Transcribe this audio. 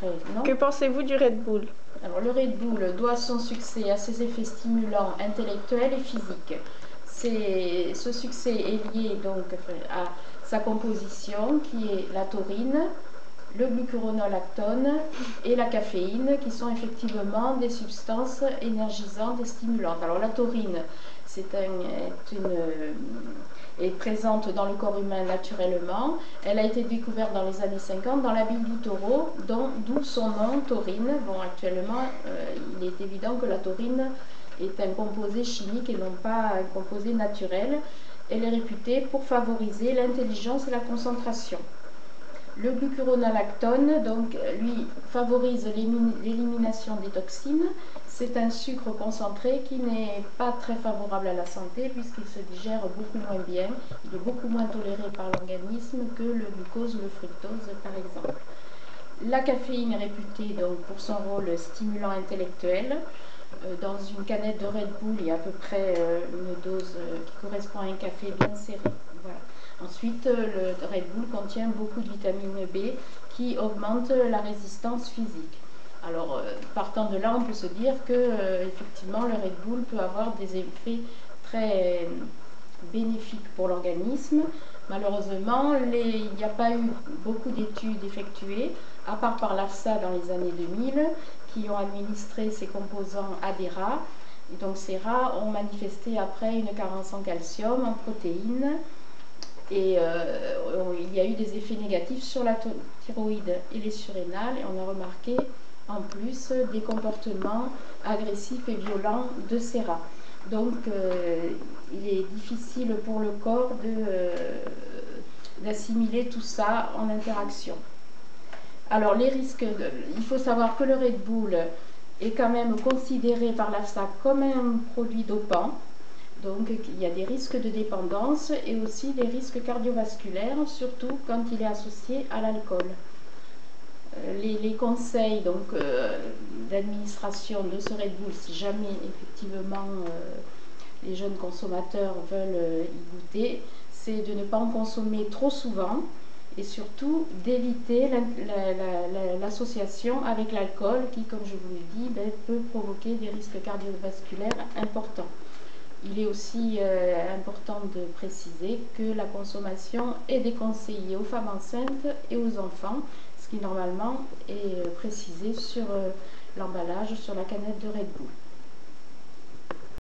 après, non? Que pensez-vous du Red Bull? Alors, le Red Bull doit son succès à ses effets stimulants intellectuels et physiques. Ce succès est lié donc à sa composition qui est la taurine, le glucuronolactone et la caféine qui sont effectivement des substances énergisantes et stimulantes. Alors la taurine est présente dans le corps humain naturellement. Elle a été découverte dans les années 50 dans la bile du taureau, d'où son nom taurine. Bon, actuellement, il est évident que la taurine est un composé chimique et non pas un composé naturel. Elle est réputée pour favoriser l'intelligence et la concentration. Le glucuronolactone, donc, lui, favorise l'élimination des toxines. C'est un sucre concentré qui n'est pas très favorable à la santé puisqu'il se digère beaucoup moins bien. Il est beaucoup moins toléré par l'organisme que le glucose ou le fructose, par exemple. La caféine est réputée donc, pour son rôle stimulant intellectuel. Dans une canette de Red Bull, il y a à peu près une dose qui correspond à un café bien serré. Voilà. Ensuite, le Red Bull contient beaucoup de vitamine B qui augmente la résistance physique. Alors, partant de là, on peut se dire que effectivement, le Red Bull peut avoir des effets très bénéfiques pour l'organisme. Malheureusement, il n'y a pas eu beaucoup d'études effectuées, à part par l'AFSA dans les années 2000, qui ont administré ces composants à des rats. Et donc ces rats ont manifesté après une carence en calcium, en protéines, et il y a eu des effets négatifs sur la thyroïde et les surrénales, et on a remarqué en plus des comportements agressifs et violents de ces rats. Donc il est difficile pour le corps d'assimiler tout ça en interaction. Alors les risques, il faut savoir que le Red Bull est quand même considéré par l'AFSA comme un produit dopant. Donc il y a des risques de dépendance et aussi des risques cardiovasculaires, surtout quand il est associé à l'alcool. Les conseils d'administration de ce Red Bull, si jamais effectivement les jeunes consommateurs veulent y goûter, c'est de ne pas en consommer trop souvent et surtout d'éviter l'association avec l'alcool qui, comme je vous l'ai dit, peut provoquer des risques cardiovasculaires importants. Il est aussi important de préciser que la consommation est déconseillée aux femmes enceintes et aux enfants, ce qui normalement est précisé sur l'emballage, sur la canette de Red Bull.